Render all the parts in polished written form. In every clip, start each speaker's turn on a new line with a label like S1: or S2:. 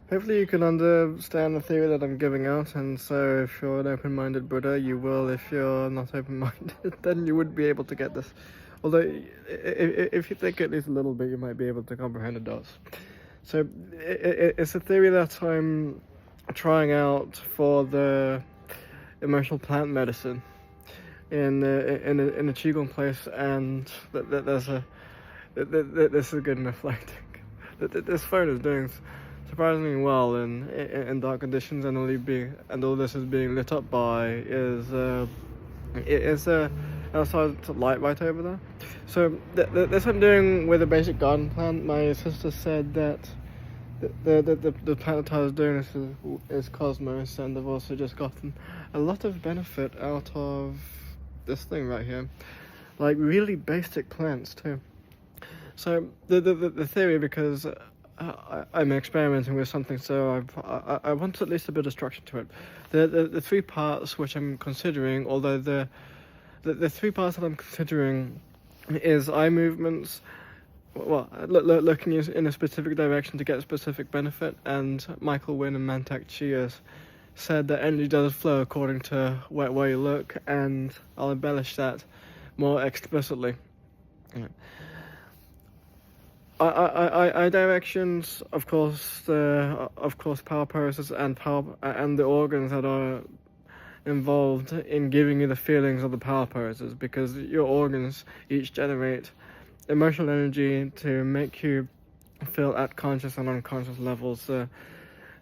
S1: Hopefully you can understand the theory that I'm giving out, and so if you're an open-minded Buddha, you will. If you're not open-minded, then you would be able to get this. Although, if you think at least a little bit, you might be able to comprehend the dots. So, it's a theory that I'm trying out for the emotional plant medicine in a qigong place, and there's a this is good enough lighting. This phone is doing surprisingly well in dark conditions, and all this is being lit up by is outside light right over there. So this I'm doing with a basic garden plant. My sister said that the plant that I was doing this is Cosmos, and I've also just gotten a lot of benefit out of this thing right here, like really basic plants too. So the theory, because I'm experimenting with something, so I want at least a bit of structure to it. The three parts which I'm considering, although the three parts that I'm considering is eye movements, well, looking in a specific direction to get a specific benefit, and Michael Wynn and Mantak Chia said that energy does flow according to where you look, and I'll embellish that more explicitly. Yeah. Eye directions, of course, power poses and the organs that are involved in giving you the feelings of the power poses, because your organs each generate emotional energy to make you feel at conscious and unconscious levels the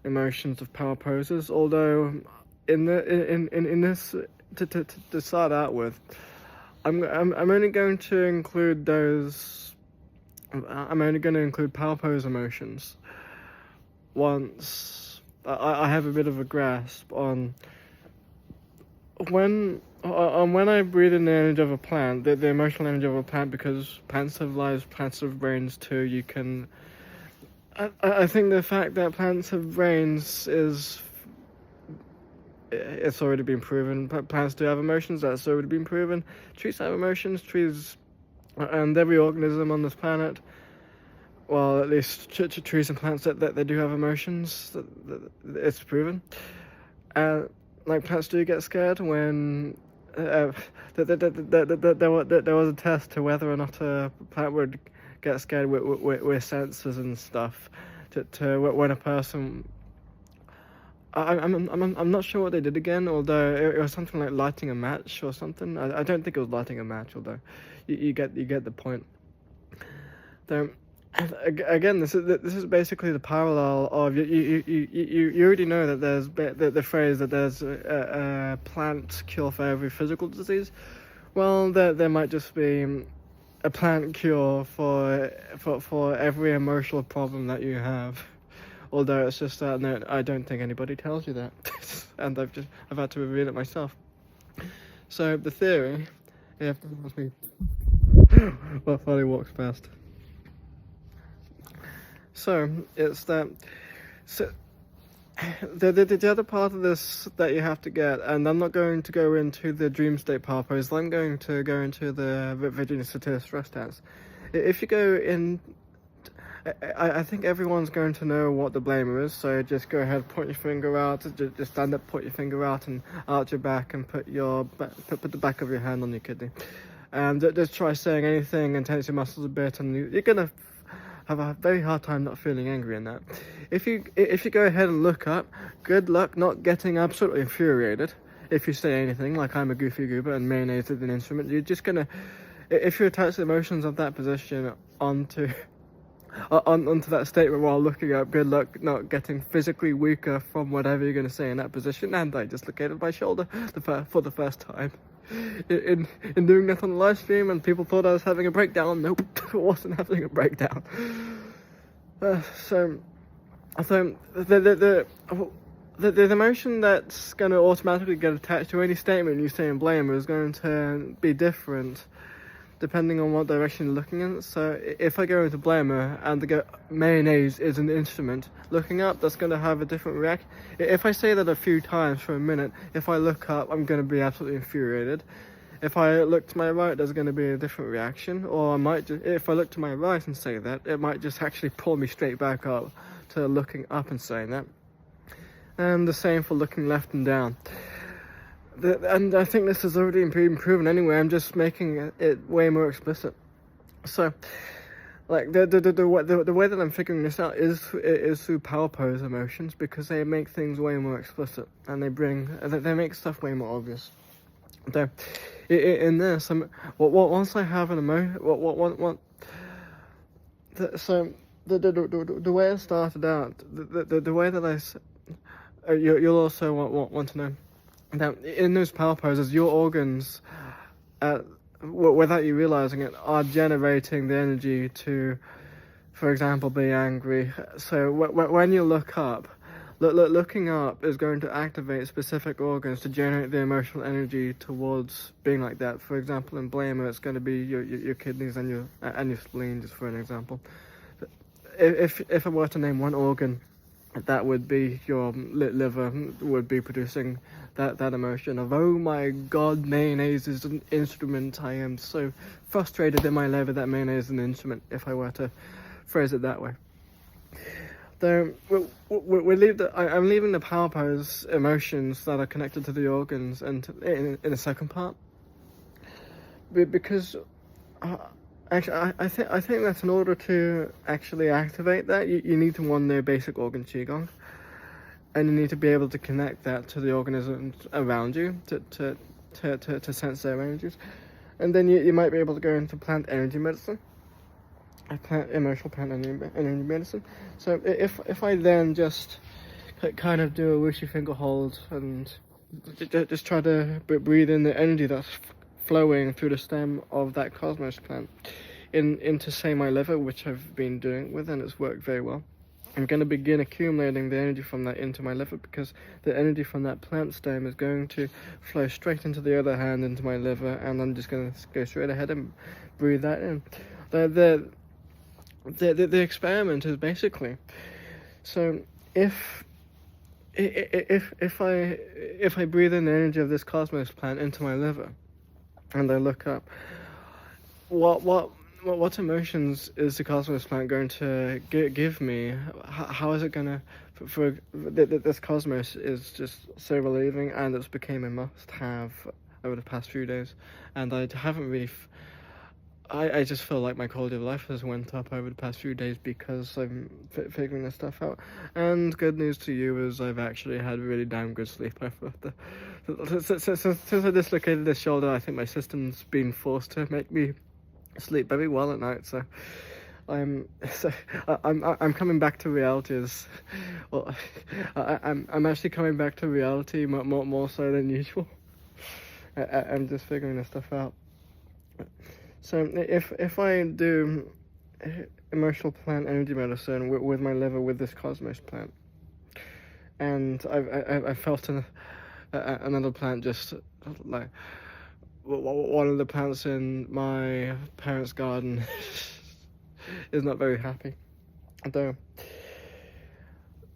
S1: emotions of power poses. Although in this to start out with, I'm only going to include those. I'm only going to include power pose emotions once I have a bit of a grasp on when I breathe in the energy of a plant, the emotional energy of a plant, because plants have lives, plants have brains too. You can. I think the fact that plants have brains it's already been proven. Plants do have emotions. That's already been proven. Trees have emotions. Trees. And every organism on this planet, well, at least trees and plants, that they do have emotions. It's proven. Like plants do get scared when there was a test to whether or not a plant would get scared with sensors and stuff. To when a person. I'm not sure what they did again, although it was something like lighting a match or something. I don't think it was lighting a match, although you get the point. Though, again, this is basically the parallel of you already know that there's the phrase that there's a plant cure for every physical disease. Well, there might just be a plant cure for every emotional problem that you have. Although it's just that no, I don't think anybody tells you that, and I've had to reveal it myself. So the theory, if me, well, Folly walks past. So it's that. So the other part of this that you have to get, and I'm not going to go into the dream state power pose. I'm going to go into the Virginia Satir stress dance. If you go in. I think everyone's going to know what the blamer is, so just go ahead, point your finger out, just stand up, point your finger out, and arch your back, and put the back of your hand on your kidney, and just try saying anything and tense your muscles a bit, and you're gonna have a very hard time not feeling angry in that. If you go ahead and look up, good luck not getting absolutely infuriated if you say anything like I'm a goofy goober and mayonnaise is an instrument. You're just gonna, if you attach the emotions of that position onto that statement while looking up, good luck not getting physically weaker from whatever you're going to say in that position. And I dislocated my shoulder for the first time in doing that on the live stream, and people thought I was having a breakdown. Nope, I wasn't having a breakdown. So the emotion that's going to automatically get attached to any statement you say in blame is going to be different depending on what direction you're looking in. So if I go into blamer and the mayonnaise is an instrument, looking up, that's going to have a different reaction. If I say that a few times for a minute, if I look up, I'm going to be absolutely infuriated. If I look to my right, there's going to be a different reaction. Or I might just, if I look to my right and say that, it might just actually pull me straight back up to looking up and saying that. And the same for looking left and down. And I think this has already been proven anyway. I'm just making it way more explicit. So, like the way that I'm figuring this out is through power pose emotions, because they make things way more explicit and they make stuff way more obvious. So, in this, once I have an emotion, so the way it started out, the way that you'll also want to know that in those power poses, your organs, without you realizing it, are generating the energy to, for example, be angry. So when you look up, looking up is going to activate specific organs to generate the emotional energy towards being like that. For example, in blamer, it's going to be your kidneys and your spleen, just for an example. If I were to name one organ, that would be your liver would be producing that emotion of, oh my god, mayonnaise is an instrument. I am so frustrated in my liver that mayonnaise is an instrument, if I were to phrase it that way. So I'm leaving the power pose emotions that are connected to the organs and in the second part, because actually I think that in order to actually activate that, you need to know basic organ qigong, and you need to be able to connect that to the organisms around you to sense their energies, and then you might be able to go into plant energy medicine. Emotional plant energy medicine. So if I then just kind of do a wishy finger hold and just try to breathe in the energy that's flowing through the stem of that cosmos plant into, say, my liver, which I've been doing with, and it's worked very well. I'm going to begin accumulating the energy from that into my liver, because the energy from that plant stem is going to flow straight into the other hand into my liver, and I'm just going to go straight ahead and breathe that in. The experiment is basically, so if I breathe in the energy of this cosmos plant into my liver, and I look up, what emotions is the cosmos plant going to give me? How is it gonna? This cosmos is just so relieving, and it's became a must-have over the past few days, and I haven't really. I just feel like my quality of life has went up over the past few days because I'm figuring this stuff out. And good news to you is I've actually had really damn good sleep over since I dislocated this shoulder. I think my system's been forced to make me sleep very well at night. So I'm coming back to reality. Well, I'm actually coming back to reality more so than usual. I'm just figuring this stuff out. So if I do emotional plant energy medicine with my liver with this cosmos plant, and I felt another plant, just like one of the plants in my parents' garden is not very happy. Though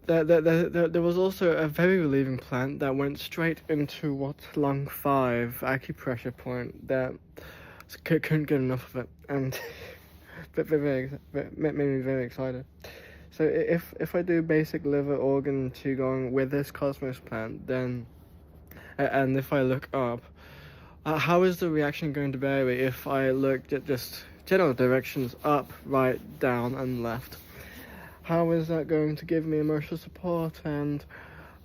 S1: there was also a very relieving plant that went straight into lung 5 acupressure point that couldn't get enough of it, and made me very excited. So if I do basic liver organ qigong with this cosmos plant, then and if I look up, how is the reaction going to vary if I look at just general directions up, right, down, and left? How is that going to give me emotional support? And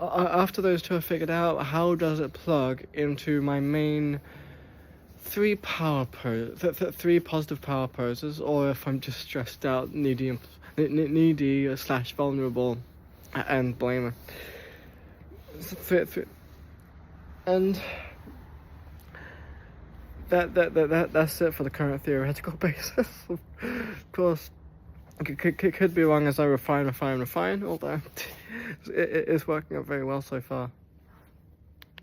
S1: after those two are figured out, how does it plug into my main three positive power poses, or if I'm just stressed out, needy / vulnerable, and blamer. And that's it for the current theoretical basis. Of course, could be wrong as I refine, although it's working out very well so far.